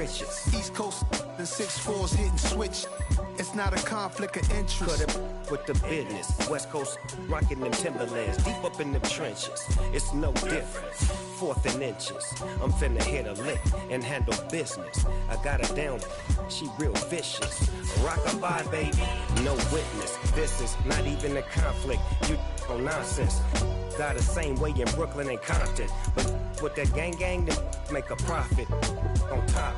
trenches. East Coast and 6'4's hitting switch. It's not a conflict of interest. Cut it with the business. West Coast rocking them Timberlands. Deep up in them trenches. It's no difference. Fourth and inches. I'm finna hit a lick and handle business. I got her down. She real vicious. Rock-a-bye, baby. No witness. This is not even a conflict. You on nonsense. Got the same way in Brooklyn and Compton. But with that gang, they make a profit. On top.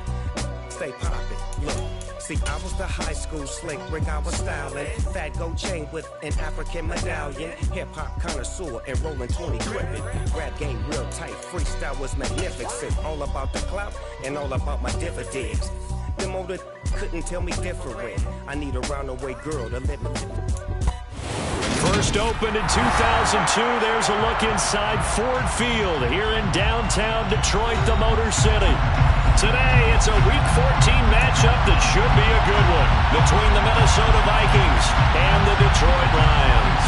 Stay poppin'. Look. See, I was the high school slick Rick, I was styling. Fat gold chain with an African medallion. Hip-hop connoisseur and rolling 20 gripping. Rap game real tight, freestyle was magnificent. All about the clout and all about my dividends. Them older couldn't tell me different. I need a roundaway girl to live with. First opened in 2002, there's a look inside Ford Field here in downtown Detroit, the Motor City. Today, it's a Week 14 matchup that should be a good one between the Minnesota Vikings and the Detroit Lions.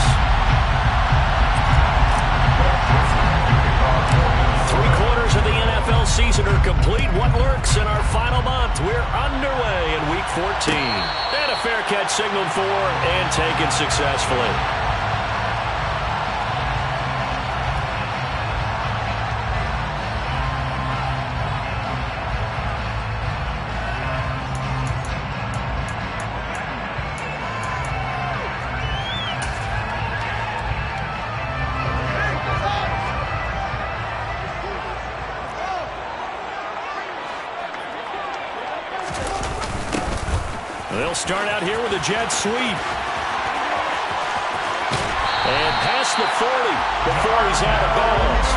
3/4 of the NFL season are complete. What lurks in our final month? We're underway in Week 14. And a fair catch signaled for and taken successfully. They'll start out here with a jet sweep. And past the 40 before he's out of bounds.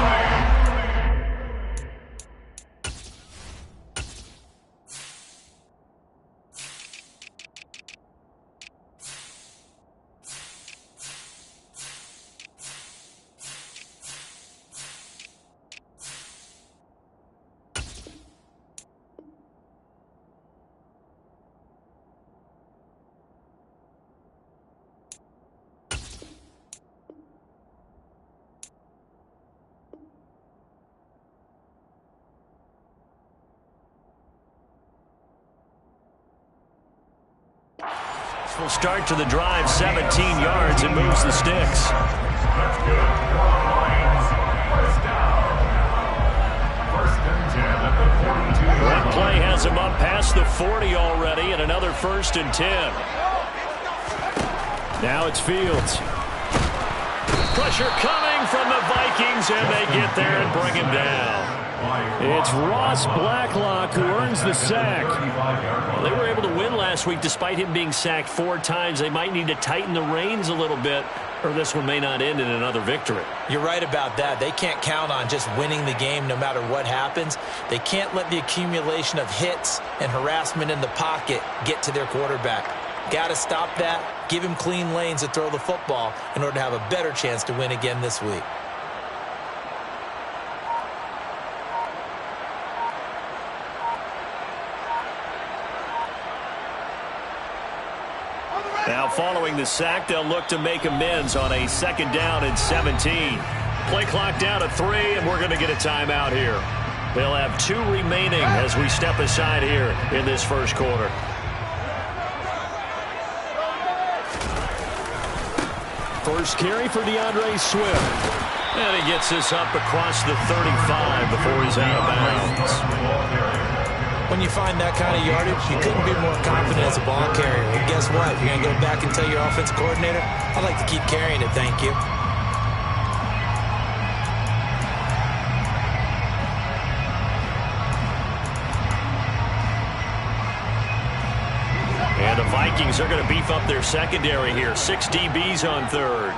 Will start to the drive, 17 yards, and moves the sticks. That play has him up past the 40 already, and another 1st and 10. Now it's Fields. Pressure coming from the Vikings, and they get there and bring him down. It's Ross Blacklock who earns the sack. They were able to win last week despite him being sacked 4 times. They might need to tighten the reins a little bit, or this one may not end in another victory. You're right about that. They can't count on just winning the game no matter what happens. They can't let the accumulation of hits and harassment in the pocket get to their quarterback. Got to stop that, give him clean lanes to throw the football in order to have a better chance to win again this week. Now following the sack, they'll look to make amends on a 2nd down and 17. Play clock down to 3, and we're going to get a timeout here. They'll have 2 remaining as we step aside here in this first quarter. First carry for DeAndre Swift. And he gets this up across the 35 before he's out of bounds. When you find that kind of yardage, you couldn't be more confident as a ball carrier. And guess what? You're going to go back and tell your offensive coordinator, I'd like to keep carrying it, thank you. And the Vikings are going to beef up their secondary here. 6 DBs on 3rd.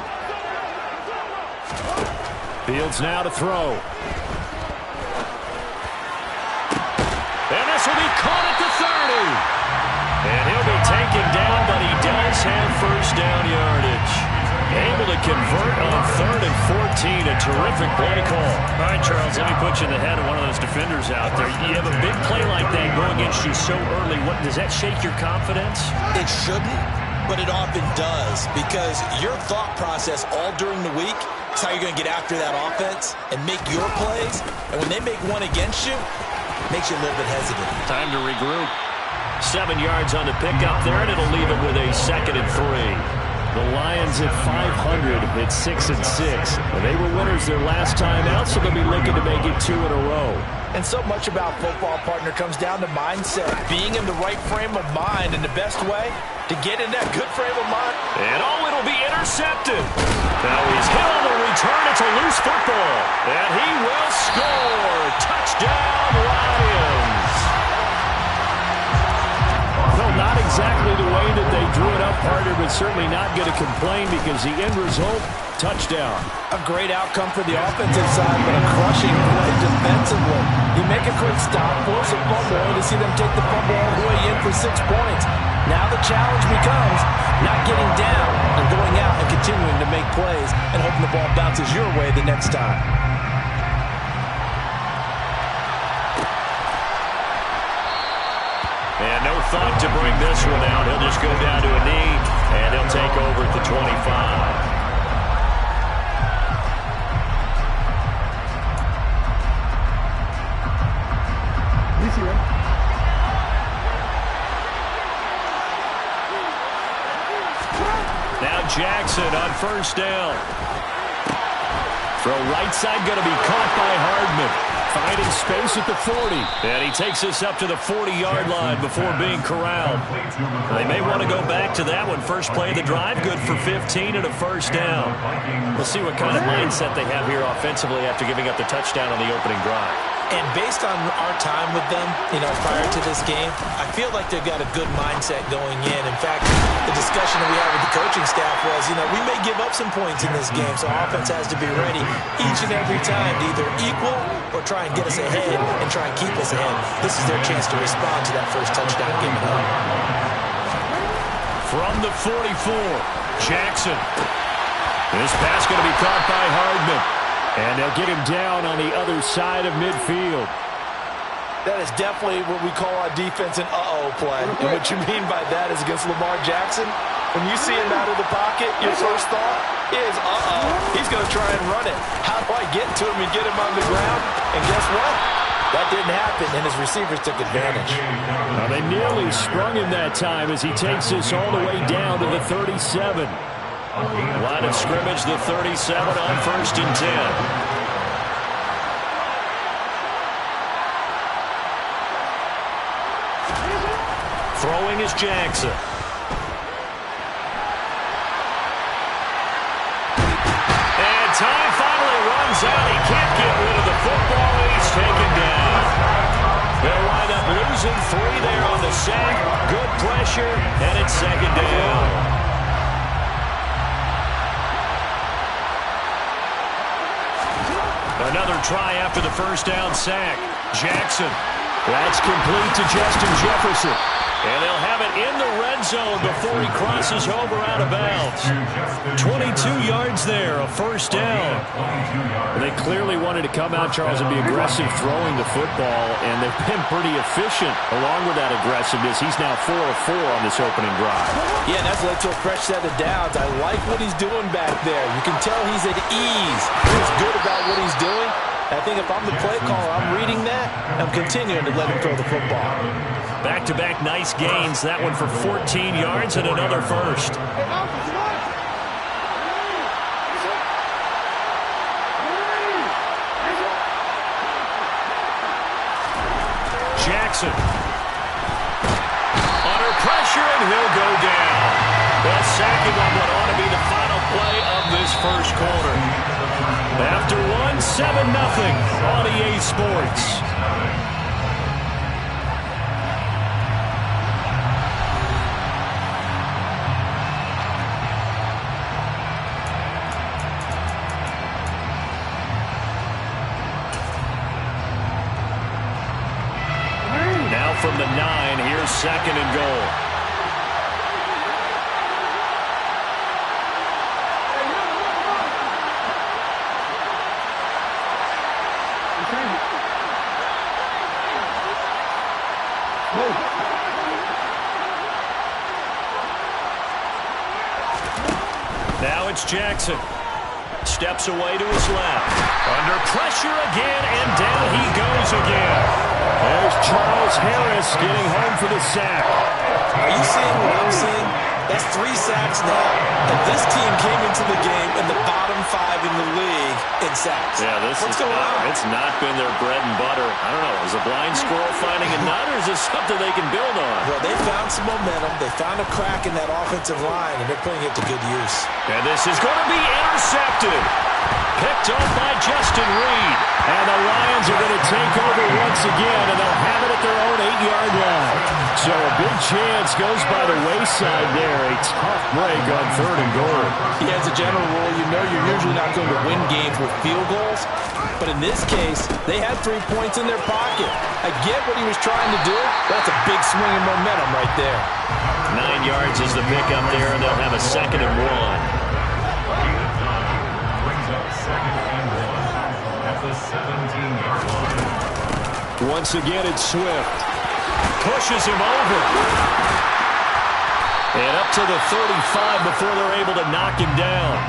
Fields now to throw. And this will be caught at the 30. And he'll be taken down, but he does have 1st down yardage. Able to convert on 3rd and 14. A terrific play call. All right, Charles, let me put you in the head of one of those defenders out there. You have a big play like that go against you so early. What does that shake your confidence? It shouldn't, but it often does, because your thought process all during the week is how you're going to get after that offense and make your plays. And when they make one against you, makes you a little bit hesitant. Time to regroup. 7 yards on the pickup there, and it'll leave it with a 2nd and 3. The Lions at 500 at 6-6. They were winners their last time out, so they'll be looking to make it 2 in a row. And so much about football, partner, comes down to mindset. Being in the right frame of mind, and the best way to get in that good frame of mind. And it'll be intercepted. Now he's hit on the return. It's a loose football. And he will score. Touchdown, Lions. Well, not exactly the way that they drew it up, partner, but certainly not going to complain because the end result, touchdown. A great outcome for the offensive side, but a crushing play defensively. You make a quick stop, force a fumble, and to see them take the fumble all the way in for 6 points. Now the challenge becomes not getting down and going out and continuing to make plays and hoping the ball bounces your way the next time. And no thought to bring this one out. He'll just go down to a knee, and he'll take over at the 25. Now Jackson on 1st down. Throw right side, going to be caught by Hardman. Finding space at the 40. And he takes us up to the 40-yard line before being corralled. They may want to go back to that one. First play of the drive, good for 15 and a 1st down. We'll see what kind of mindset they have here offensively after giving up the touchdown on the opening drive. And based on our time with them, prior to this game, I feel like they've got a good mindset going in. In fact, the discussion that we had with the coaching staff was, we may give up some points in this game, so offense has to be ready each and every time to either equal or try and get us ahead and try and keep us ahead. This is their chance to respond to that first touchdown given up. From the 44, Jackson. This pass going to be caught by Hardman. And they'll get him down on the other side of midfield. That is definitely what we call our defense an uh-oh play. And what you mean by that is against Lamar Jackson, when you see him out of the pocket, your first thought is, uh-oh, he's going to try and run it. How do I get to him and get him on the ground? And guess what? That didn't happen, and his receivers took advantage. Now they nearly sprung him that time as he takes us all the way down to the 37. Line of scrimmage, the 37 on 1st and 10. Throwing is Jackson. And time finally runs out. He can't get rid of the football. He's taken down. They'll wind up losing 3 there on the sack. Good pressure, and it's 2nd down. Another try after the 1st down sack. Jackson. That's complete to Justin Jefferson. And they'll have it in the red zone before he crosses over out of bounds. 22 yards there, a 1st down. They clearly wanted to come out, Charles, and be aggressive throwing the football, and they've been pretty efficient along with that aggressiveness. He's now 4 of 4 on this opening drive. Yeah, that's led to a fresh set of downs. I like what he's doing back there. You can tell he's at ease. He's good about what he's doing. I think if I'm the play caller, I'm reading that, I'm continuing to let him throw the football. Back-to-back nice gains. That one for 14 yards and another 1st. Jackson. Under pressure, and he'll go down. The second on what ought to be the final play of this 1st quarter. After 7-0 on EA Sports. Now from the 9, here's 2nd and goal. Now it's Jackson. steps away to his left. Under pressure again, and down he goes again. There's Charles Harris getting home for the sack. Are you seeing what I'm seeing? That's 3 sacks now. And this team came into the game in the bottom 5 in the league in sacks. Yeah, what's going on? It's not been their bread and butter. I don't know. Is a blind squirrel finding a nut, or is this something they can build on? Well, they found some momentum. They found a crack in that offensive line, and they're putting it to good use. And this is going to be intercepted. Picked off by Justin Reed. And the Lions are going to take over once again, and they'll have it at their own 8-yard line. So a big chance goes by the wayside there. A tough break on 3rd and goal. Yeah, as a general rule, you know you're usually not going to win games with field goals. But in this case, they had 3 points in their pocket. I get what he was trying to do. That's a big swing of momentum right there. 9 yards is the pickup there, and they'll have a 2nd and 1. Once again, it's Swift. Pushes him over. And up to the 35 before they're able to knock him down.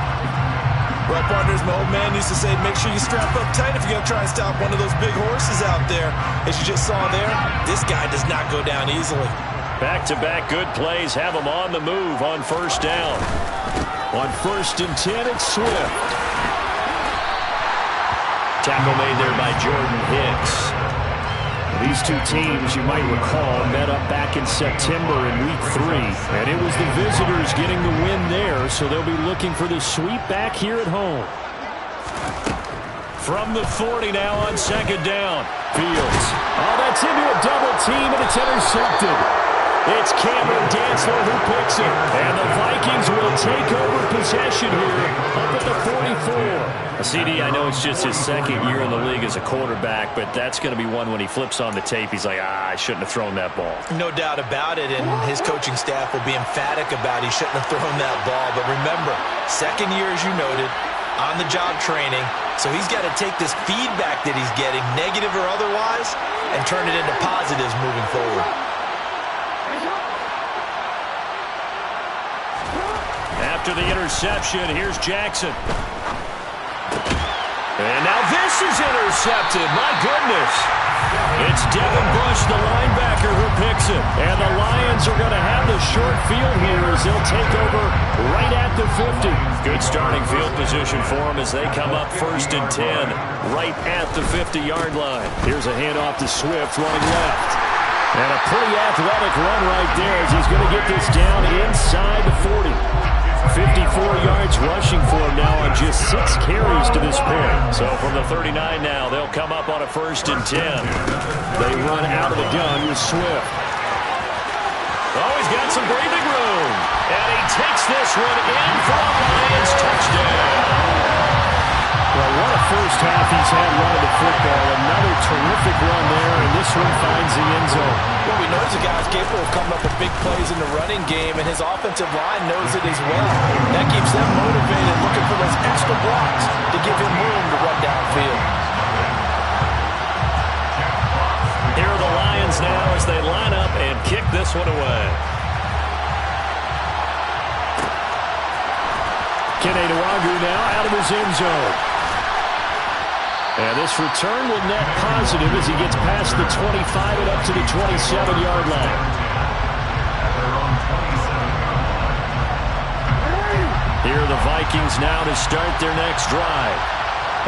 Well, partners, my old man used to say, make sure you strap up tight if you're going to try and stop one of those big horses out there. As you just saw there, this guy does not go down easily. Back-to-back good plays have him on the move on 1st down. On 1st and 10, it's Swift. Tackle made there by Jordan Hicks. These two teams, you might recall, met up back in September in Week 3. And it was the visitors getting the win there, so they'll be looking for the sweep back here at home. From the 40 now on 2nd down. Fields. Oh, that's into a double team, and it's intercepted. It's Cameron Dantzler who picks it. And the Vikings will take over possession here up at the 44. CD, I know it's just his 2nd year in the league as a quarterback, but that's going to be one when he flips on the tape, he's like, I shouldn't have thrown that ball. No doubt about it, and his coaching staff will be emphatic about he shouldn't have thrown that ball. But remember, 2nd year, as you noted, on-the-job training, so he's got to take this feedback that he's getting, negative or otherwise, and turn it into positives moving forward. After the interception, here's Jackson. And now this is intercepted. My goodness. It's Devin Bush, the linebacker, who picks it. And the Lions are going to have the short field here as they'll take over right at the 50. Good starting field position for them as they come up 1st and 10, right at the 50-yard line. Here's a handoff to Swift running left. And a pretty athletic run right there as he's going to get this down inside the 40. 54 yards rushing for him now on just 6 carries to this point. So from the 39 now, they'll come up on a 1st and 10. They run out of the gun with Swift. Oh, he's got some breathing room. And he takes this one in for a Lions touchdown. Well, what a first half he's had running the football. Another terrific run there, and this one finds the end zone. Well, we know he's a guy who's capable of coming up with big plays in the running game, and his offensive line knows it as well. That keeps them motivated, looking for those extra blocks to give him room to run downfield. Here are the Lions now as they line up and kick this one away. Kene Nwangwu now out of his end zone. And this return will net positive as he gets past the 25 and up to the 27-yard line. Here are the Vikings now to start their next drive.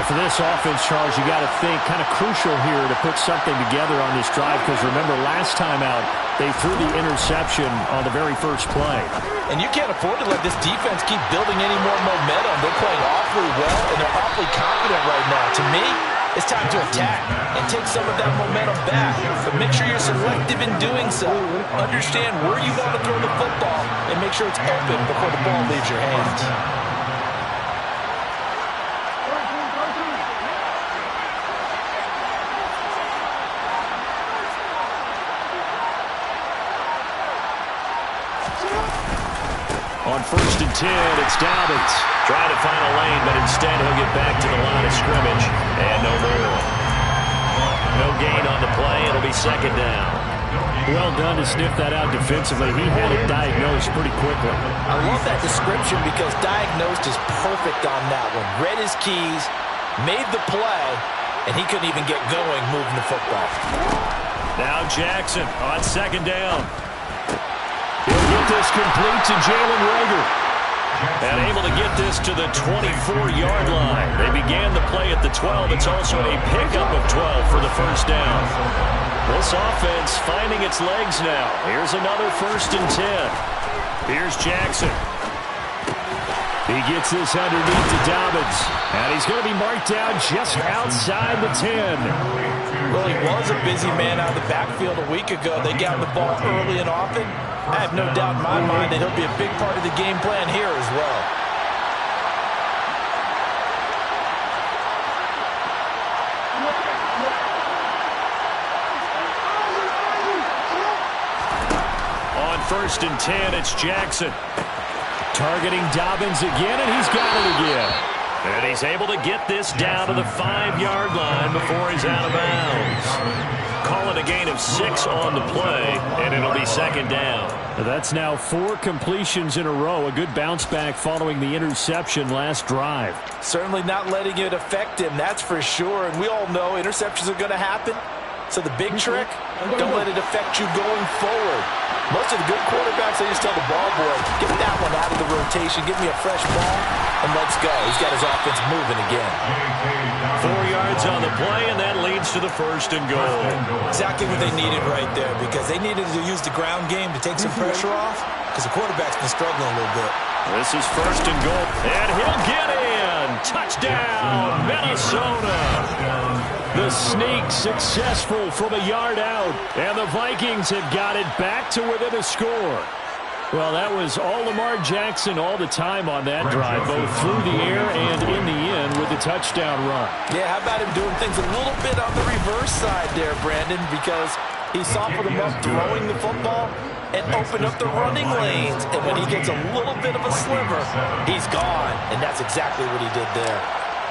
And for this offense, Charles, you got to think kind of crucial here to put something together on this drive because remember last time out they threw the interception on the very first play. And you can't afford to let this defense keep building any more momentum. They're playing awfully well and they're awfully confident right now. To me, it's time to attack and take some of that momentum back. But make sure you're selective in doing so. Understand where you want to throw the football and make sure it's open before the ball leaves your hands. On 1st and 10, it's Dobbins. Trying to find a lane, but instead he'll get back to the line of scrimmage. And no more. No gain on the play. It'll be second down. Well done to sniff that out defensively. He had it diagnosed pretty quickly. I love that description because diagnosed is perfect on that one. Read his keys, made the play, and he couldn't even get going moving the football. Now Jackson on second down. He'll get this complete to Jalen Reagor. And able to get this to the 24-yard line. They began the play at the 12. It's also a pickup of 12 for the first down. This offense finding its legs now. Here's another 1st and 10. Here's Jackson. He gets this underneath to Dobbins. And he's going to be marked down just outside the 10. Well, he was a busy man out of the backfield a week ago. They got the ball early and often. I have no doubt in my mind that he'll be a big part of the game plan here as well. On 1st and 10, it's Jackson. Targeting Dobbins again, and he's got it again. And he's able to get this down to the 5-yard line before he's out of bounds. Call it a gain of 6 on the play, and it'll be second down. That's now 4 completions in a row. A good bounce back following the interception last drive. Certainly not letting it affect him, that's for sure. And we all know interceptions are going to happen. So the big trick, don't let it affect you going forward. Most of the good quarterbacks, they just tell the ball boy, get that one out of the rotation, give me a fresh ball, and let's go. He's got his offense moving again. 4 yards on the play, and that leads to the 1st and goal. Exactly what they needed right there, because they needed to use the ground game to take some pressure off, because the quarterback's been struggling a little bit. This is 1st and goal, and he'll get in. Touchdown, Minnesota. The sneak successful from a yard out, and the Vikings have got it back to within a score. Well, that was all Lamar Jackson all the time on that drive, both through the air and in the end with the touchdown run. Yeah, how about him doing things a little bit on the reverse side there, Brandon, because he softened him up throwing the football and opened up the running lanes. And when he gets a little bit of a sliver, he's gone. And that's exactly what he did there.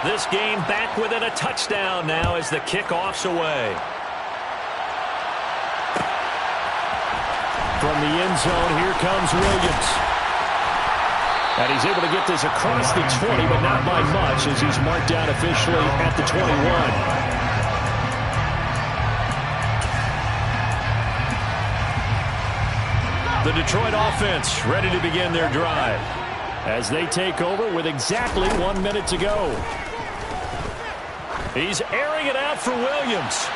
This game back within a touchdown now as the kickoff's away. From the end zone, here comes Williams. And he's able to get this across the 20, but not by much as he's marked down officially at the 21. The Detroit offense ready to begin their drive as they take over with exactly 1 minute to go. He's airing it out for Williams.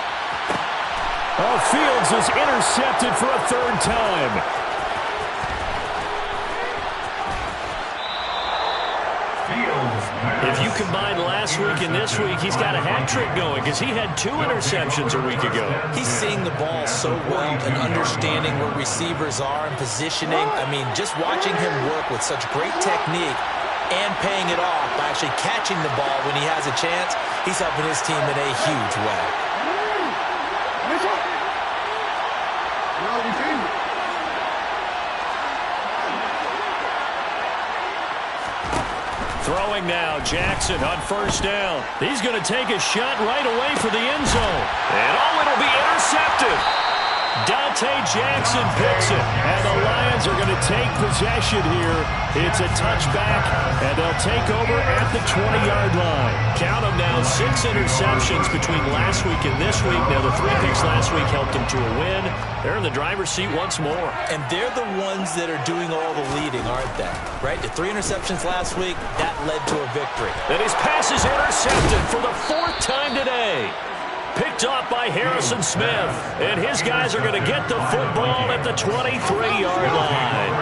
Oh, Fields is intercepted for a 3rd time. If you combine last week and this week, he's got a hat trick going because he had 2 interceptions a week ago. He's seeing the ball so well and understanding where receivers are and positioning. I mean, just watching him work with such great technique and paying it off by actually catching the ball when he has a chance, he's helping his team in a huge way. Throwing now, Jackson on 1st down. He's going to take a shot right away for the end zone. And it'll be intercepted. Dante Jackson picks it. And the Lions are going to take possession here. It's a touchback, and they'll take over at the 20-yard line. Count them now, 6 interceptions between last week and this week. Now, the 3 picks last week helped them to a win. They're in the driver's seat once more. And they're the ones that are doing all the leading, aren't they? Right? The 3 interceptions last week, that led to a victory. And his pass is intercepted for the 4th time today. Picked off by Harrison Smith. And his guys are going to get the football at the 23-yard line.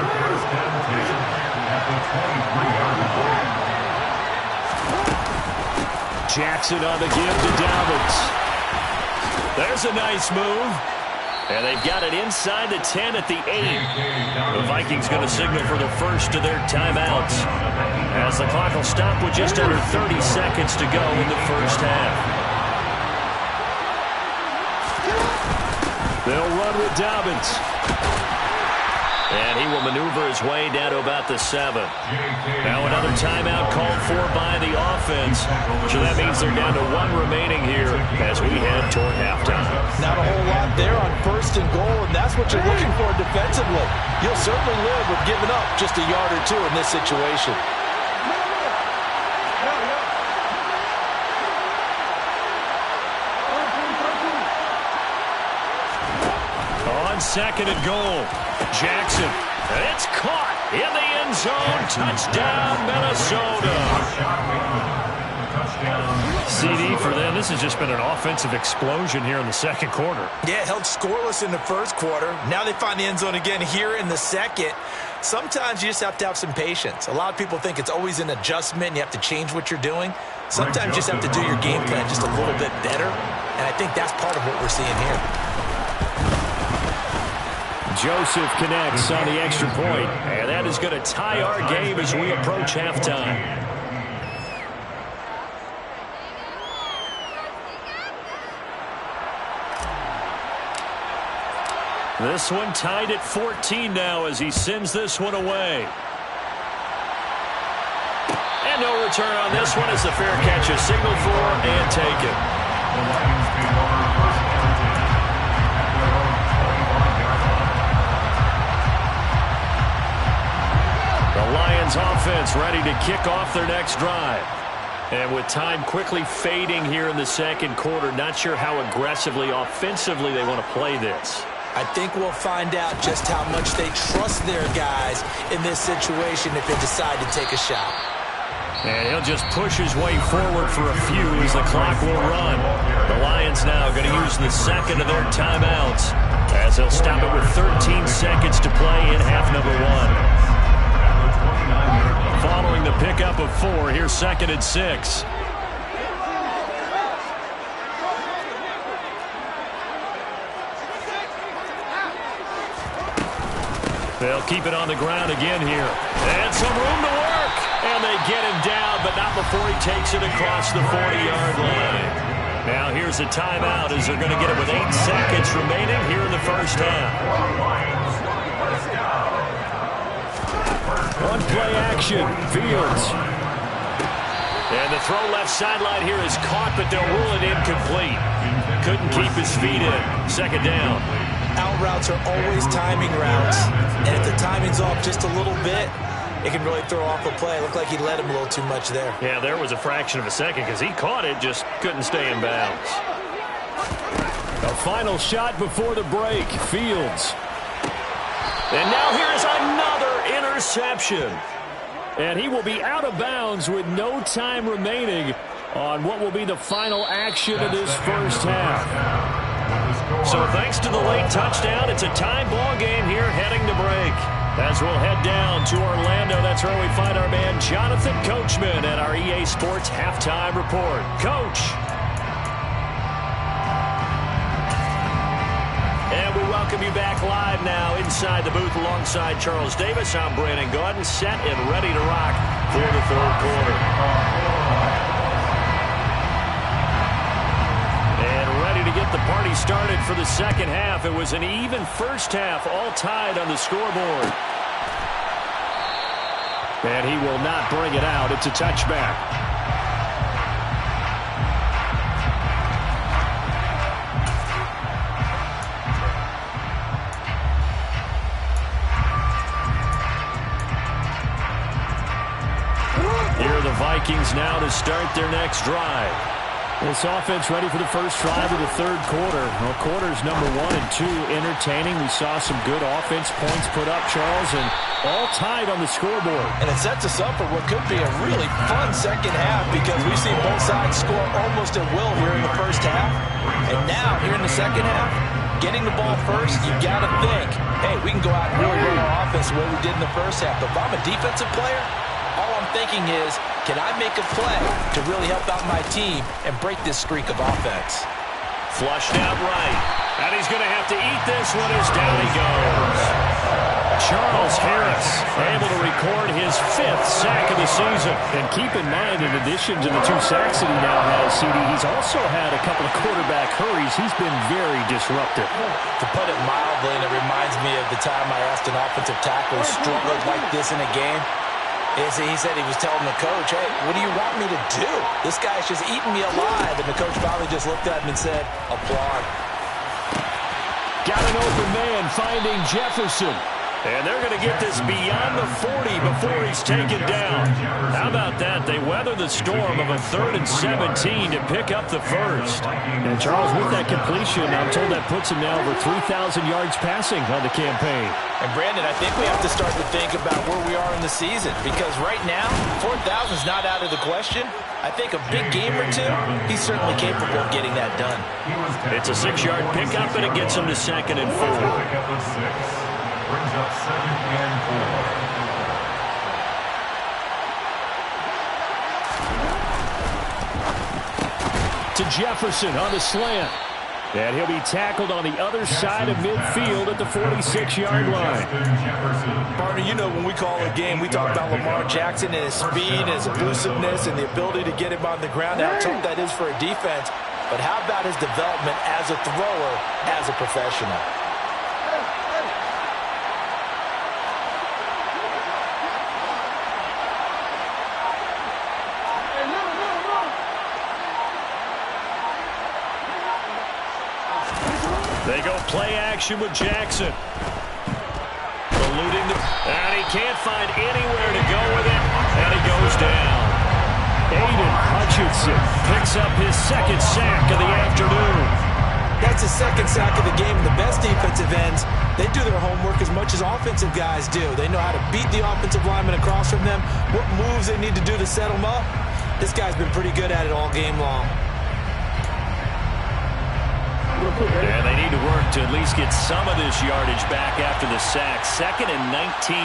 Jackson on the give to Dobbins. There's a nice move. And they've got it inside the 10 at the 8. The Vikings going to signal for the first of their timeouts, as the clock will stop with just under 30 seconds to go in the first half. They'll run with Dobbins. And he will maneuver his way down to about the 7. Now another timeout called for by the offense. So that means they're down to 1 remaining here as we head toward halftime. Not a whole lot there on 1st and goal, and that's what you're looking for defensively. You'll certainly live with giving up just a yard or 2 in this situation. On 2nd and goal, Jackson. It's caught in the end zone. Touchdown, Minnesota. CD for them. This has just been an offensive explosion here in the 2nd quarter. Yeah, held scoreless in the 1st quarter. Now they find the end zone again here in the 2nd. Sometimes you just have to have some patience. A lot of people think it's always an adjustment. You have to change what you're doing. Sometimes you just have to do your game plan just a little bit better. And I think that's part of what we're seeing here. Joseph connects on the extra point, and that is going to tie our game as we approach halftime. This one tied at 14 now as he sends this one away. And no return on this one as the fair catch is signaled for and taken. The Lions offense ready to kick off their next drive. And with time quickly fading here in the 2nd quarter, not sure how aggressively, offensively they want to play this. I think we'll find out just how much they trust their guys in this situation if they decide to take a shot. And he'll just push his way forward for a few as the clock will run. The Lions now going to use the 2nd of their timeouts as they'll stop it with 13 seconds to play in half number 1. Following the pickup of 4, here's 2nd and 6. They'll keep it on the ground again here. And some room to work. And they get him down, but not before he takes it across the 40-yard line. Now here's a timeout as they're going to get it with 8 seconds remaining here in the 1st half. On play action, Fields. And the throw left sideline here is caught, but they'll rule it incomplete. Couldn't keep his feet in. 2nd down. Out routes are always timing routes, and if the timing's off just a little bit, it can really throw off a play. It looked like he let him a little too much there. Yeah, there was a fraction of a second because he caught it, just couldn't stay in bounds. A final shot before the break, Fields. And now here's another interception. And he will be out of bounds with no time remaining on what will be the final action of this 1st half. So thanks to the late touchdown, it's a tie ball game here heading to break. As we'll head down to Orlando, that's where we find our man Jonathan Coachman at our EA Sports Halftime Report. Coach. And we welcome you back live now inside the booth alongside Charles Davis. I'm Brandon Gaudin, set and ready to rock for the 3rd quarter. And ready to get the party started for the 2nd half. It was an even 1st half, all tied on the scoreboard. And he will not bring it out. It's a touchback. Vikings now to start their next drive. This offense ready for the first drive of the 3rd quarter. Well, quarters number 1 and 2 entertaining. We saw some good offense points put up, Charles, and all tied on the scoreboard. And it sets us up for what could be a really fun 2nd half because we've seen both sides score almost at will here in the 1st half. And now, here in the 2nd half, getting the ball first, you got to think, hey, we can go out and really run our offense the way we did in the 1st half. But if I'm a defensive player, all I'm thinking is, can I make a play to really help out my team and break this streak of offense? Flushed out right. And he's going to have to eat this one as down he goes. Charles Harris able to record his 5th sack of the season. And keep in mind, in addition to the 2 sacks that he now has, CD, he's also had a couple of quarterback hurries. He's been very disruptive. To put it mildly, and it reminds me of the time I asked an offensive tackle who struggled like this in a game. He said he was telling the coach, hey, what do you want me to do? This guy's just eating me alive. And the coach finally just looked at him and said, applaud. Got an open man finding Jefferson. And they're going to get this beyond the 40 before he's taken down. How about that? They weather the storm of a 3rd and 17 to pick up the first. And Charles, with that completion, I'm told that puts him now over 3,000 yards passing on the campaign. And Brandon, I think we have to start to think about where we are in the season. Because right now, 4,000 is not out of the question. I think a big game or two, he's certainly capable of getting that done. It's a 6-yard pickup, and it gets him to 2nd and 4. Brings up 2nd and 4. To Jefferson on the slant. And he'll be tackled on the other side of midfield at the 46-yard line. Partner, you know when we call a game, we talk about Lamar Jackson and his speed, his elusiveness, and the ability to get him on the ground. How tough that is for a defense. But how about his development as a thrower, as a professional? They go play action with Jackson. Eluding and he can't find anywhere to go with it. And he goes down. Aiden Hutchinson picks up his 2nd sack of the afternoon. That's his 2nd sack of the game. The best defensive ends, they do their homework as much as offensive guys do. They know how to beat the offensive lineman across from them, what moves they need to do to set them up. This guy's been pretty good at it all game long. And they need to work to at least get some of this yardage back after the sack. 2nd and 19.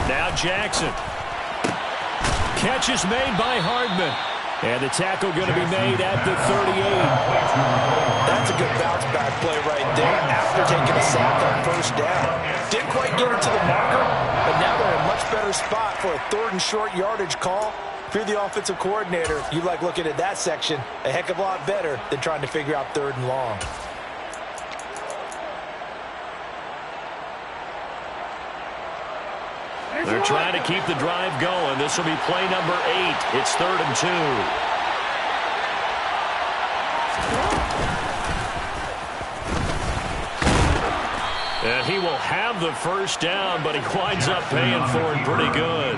Now Jackson. Catch is made by Hardman. And the tackle going to be made at the 38. That's a good bounce back play right there after taking a sack on 1st down. Didn't quite get it to the marker, but now they're in a much better spot for a 3rd and short yardage call. If you're the offensive coordinator, you like looking at that section a heck of a lot better than trying to figure out 3rd and long. They're trying to keep the drive going. This will be play number 8. It's 3rd and 2. And he will have the 1st down, but he winds up paying for it pretty good.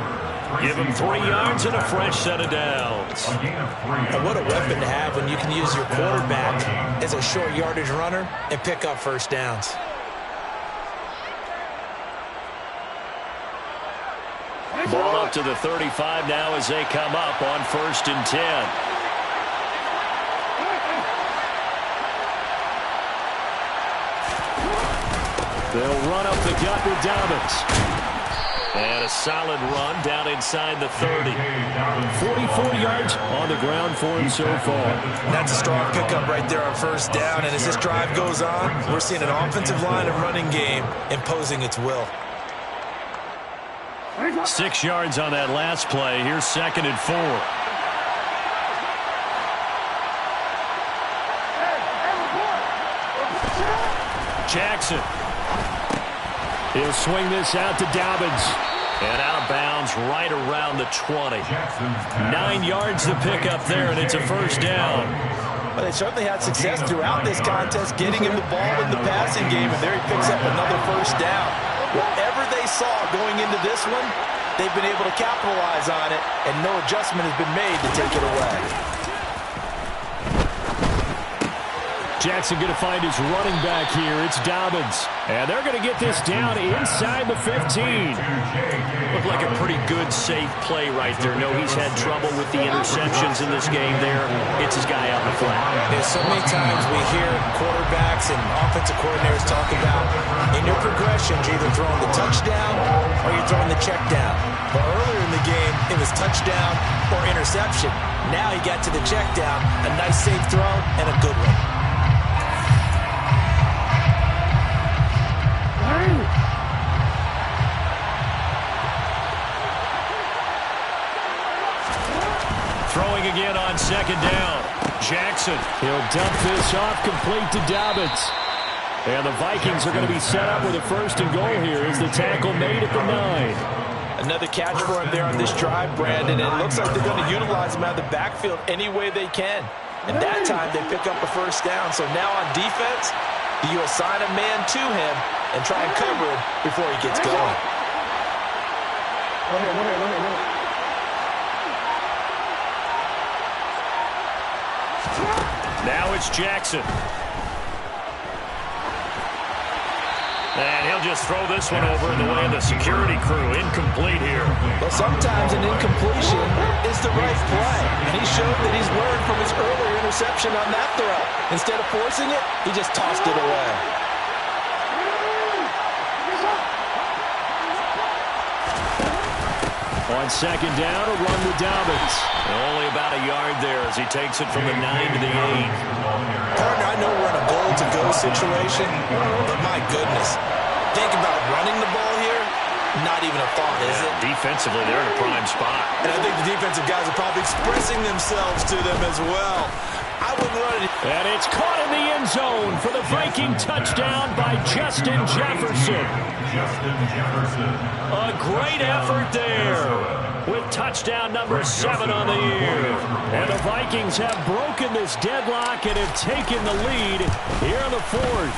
Give him 3 yards and a fresh set of downs. And what a weapon to have when you can use your quarterback as a short yardage runner and pick up 1st downs. Ball up to the 35 now as they come up on 1st and 10. They'll run up the gut with Dobbins. And a solid run down inside the 30. 44 yards on the ground for him so far. That's a strong pickup right there on 1st down. And as this drive goes on, we're seeing an offensive line and running game imposing its will. 6 yards on that last play. Here's 2nd and 4. Jackson. He'll swing this out to Dobbins. And out of bounds right around the 20. 9 yards to pick up there, and it's a 1st down. Well, they certainly had success throughout this contest, getting him the ball in the passing game, and there he picks up another 1st down. Whatever they saw going into this one, they've been able to capitalize on it, and no adjustment has been made to take it away. Jackson going to find his running back here. It's Dobbins. And they're going to get this down inside the 15. Looked like a pretty good, safe play right there. No, he's had trouble with the interceptions in this game there. It's his guy out in the flat. There's so many times we hear quarterbacks and offensive coordinators talk about in your progressions, you're either throwing the touchdown or you're throwing the check down. But earlier in the game, it was touchdown or interception. Now he got to the check down, a nice safe throw, and a good one. second down. Jackson. He'll dump this off complete to Dobbins. And the Vikings are going to be set up with a first and goal here as the tackle made at the 9. Another catch for him there on this drive, Brandon. And it looks like they're going to utilize him out of the backfield any way they can. And that time they pick up a first down. So now on defense, you assign a man to him and try and cover him before he gets going. Now it's Jackson. And he'll just throw this one over in the way of the security crew. Incomplete here. But sometimes an incompletion is the right play. And he showed that he's learned from his earlier interception on that throw. Instead of forcing it, he just tossed it away. On second down, a run with Dobbins. Only about a yard there as he takes it from the 9 to the 8. Partner, I know we're in a goal-to-go situation, but my goodness. Think about running the ball here. Not even a thought, is it? Defensively, they're in a prime spot. And I think the defensive guys are probably expressing themselves to them as well. I wouldn't run it. And it's caught in the end zone for the Viking touchdown by Justin Jefferson. A great effort there with touchdown number 7 on the year. And the Vikings have broken this deadlock and have taken the lead here in the 4th.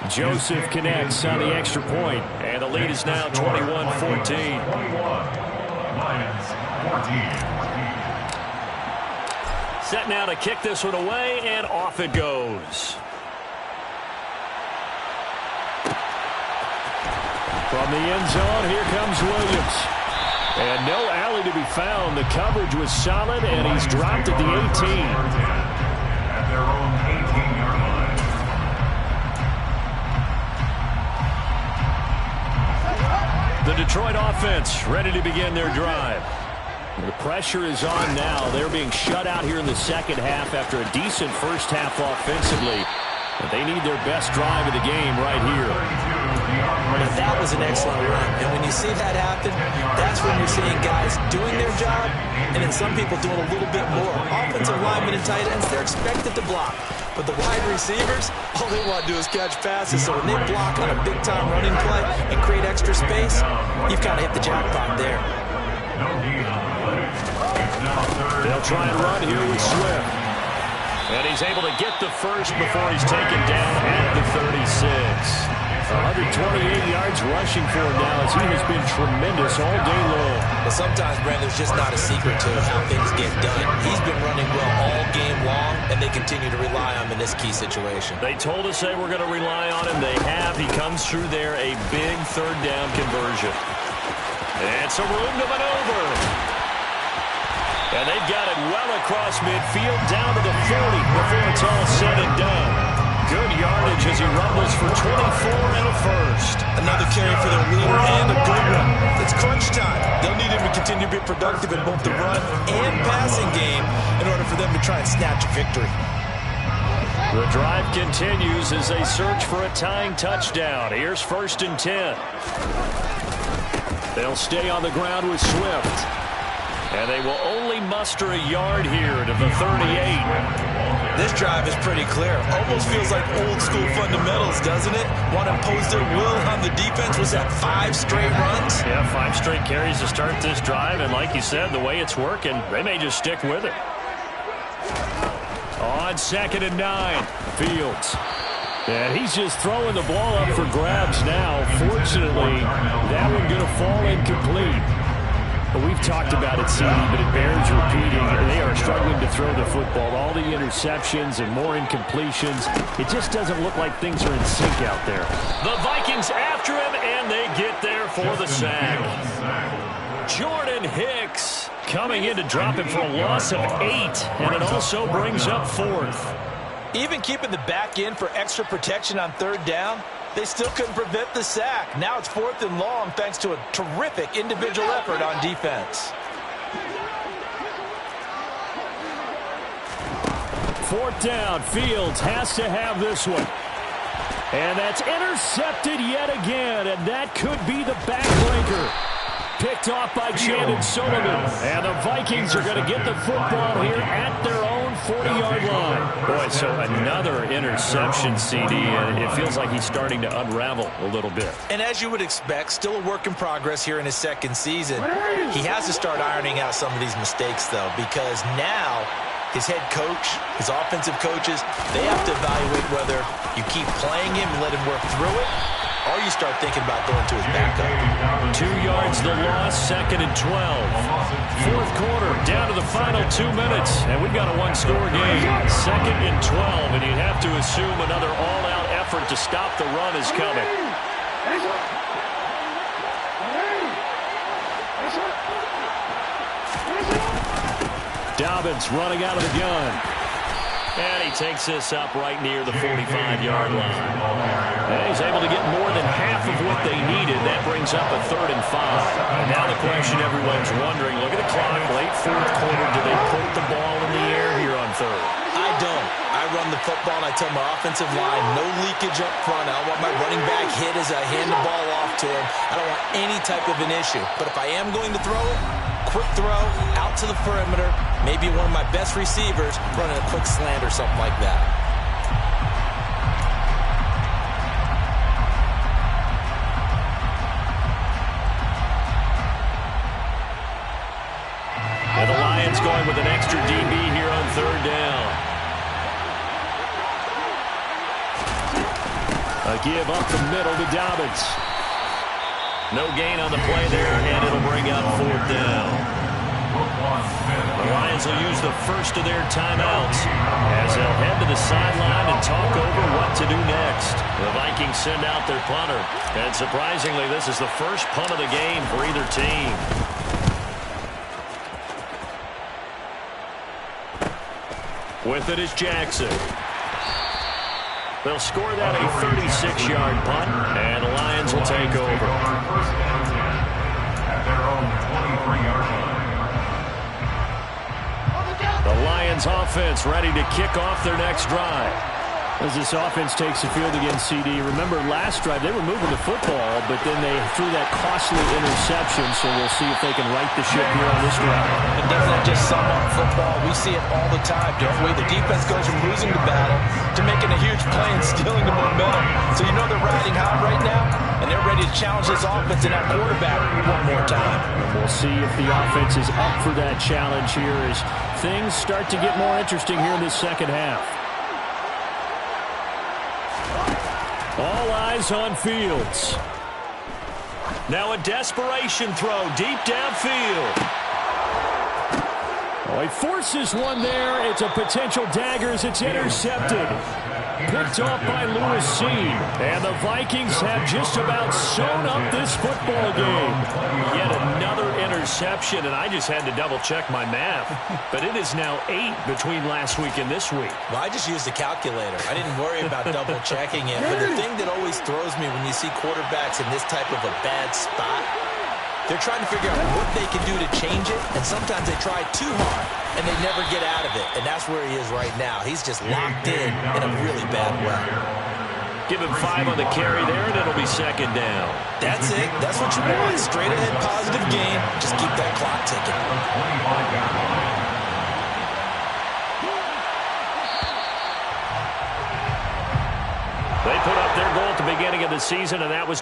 Joseph connects on the extra point, and the lead is now 21-14. Lions 14. Set now to kick this one away, and off it goes. From the end zone, here comes Williams. And no alley to be found. The coverage was solid, and he's dropped at the 18. At their own 18-yard line. The Detroit offense ready to begin their drive. The pressure is on now. They're being shut out here in the second half after a decent first half offensively. But they need their best drive of the game right here. But that was an excellent run. And when you see that happen, that's when you're seeing guys doing their job and then some people doing a little bit more. Offensive linemen and tight ends, they're expected to block. But the wide receivers, all they want to do is catch passes. So when they block on a big-time running play and create extra space, you've kind of hit the jackpot there. They'll try and run here with Swift. And he's able to get the first before he's taken down at the 36. 128 yards rushing for him now as he has been tremendous all day long. But sometimes, Brandon, there's just not a secret to how things get done. He's been running well all game long, and they continue to rely on him in this key situation. They told us they were going to rely on him. They have. He comes through there, a big third down conversion. And some room to maneuver. And they've got it well across midfield down to the 40 before it's all said and done. Good yardage as he rumbles for 24 and a first. Another carry for their leader and a good one. It's crunch time. They'll need him to continue to be productive in both the run and passing game in order for them to try and snatch a victory. The drive continues as they search for a tying touchdown. Here's 1st and 10. They'll stay on the ground with Swift. And they will only muster a yard here to the 38. This drive is pretty clear. Almost feels like old school fundamentals, doesn't it? Want to impose their will on the defense. Was that 5 straight runs? Yeah, 5 straight carries to start this drive. And like you said, the way it's working, they may just stick with it. On 2nd and 9, Fields. And he's just throwing the ball up for grabs now. Fortunately, that one going to fall incomplete. But we've talked about it, CD, but it bears repeating. They are struggling to throw the football. All the interceptions and more incompletions. It just doesn't look like things are in sync out there. The Vikings after him, and they get there for the sack. Jordan Hicks coming in to drop him for a loss of 8, and it also brings up 4th. Even keeping the back in for extra protection on 3rd down, they still couldn't prevent the sack. Now it's 4th and long thanks to a terrific individual effort on defense. 4th down. Fields has to have this one. And that's intercepted yet again, and that could be the backbreaker. picked off by Chandon Sullivan. And the Vikings are going to get the football here at their own 40-yard line. Boy, so another interception, CD, and it feels like he's starting to unravel a little bit. And as you would expect, still a work in progress here in his second season. He has to start ironing out some of these mistakes, though, because now his head coach, his offensive coaches, they have to evaluate whether you keep playing him and let him work through it, or you start thinking about going to his backup. 2 yards the loss, 2nd and 12. Fourth quarter, down to the final 2 minutes, and we've got a one-score game. 2nd and 12, and you'd have to assume another all-out effort to stop the run is coming. Dobbins running out of the gun. And he takes this up right near the 45-yard line. And he's able to get more than half of what they needed. That brings up a 3rd and 5. And now the question everyone's wondering, look at the clock, late fourth quarter, do they put the ball in the air here on 3rd? I don't. I run the football, and I tell my offensive line, no leakage up front. I don't want my running back hit as I hand the ball off to him. I don't want any type of an issue. But if I am going to throw it, quick throw, out to the perimeter, maybe one of my best receivers running a quick slant or something like that. And the Lions going with an extra DB here on 3rd down. A give up the middle to Dobbins. No gain on the play there, and it'll bring up 4th down. The Lions will use the first of their timeouts as they'll head to the sideline and talk over what to do next. The Vikings send out their punter, and surprisingly, this is the first punt of the game for either team. With it is Jackson. They'll score that a 36-yard punt, and the Lions will take over. At their own 23-yard line. The Lions offense ready to kick off their next drive. As this offense takes the field against CD, remember last drive they were moving the football, but then they threw that costly interception, so we'll see if they can right the ship here on this drive. And doesn't that just sum up football? We see it all the time, don't we? The defense goes from losing the battle to making a huge play and stealing the momentum. So you know they're riding high right now, and they're ready to challenge this offense and that quarterback one more time. And we'll see if the offense is up for that challenge here as things start to get more interesting here in this second half. All eyes on Fields. Now a desperation throw deep downfield. Oh, he forces one there. It's a potential dagger as it's intercepted. Picked off by Lewis C. And the Vikings have just about sewn up this football game. Yet another interception, and I just had to double-check my math. But it is now 8 between last week and this week. Well, I just used a calculator. I didn't worry about double-checking it. But the thing that always throws me when you see quarterbacks in this type of a bad spot, they're trying to figure out what they can do to change it, and sometimes they try too hard, and they never get out of it. And that's where he is right now. He's just locked in a really bad way. Give him 5 on the carry there, and it'll be 2nd down. That's it. That's what you want. Straight ahead, positive game. Just keep that clock ticking. They put up their goal at the beginning of the season, and that was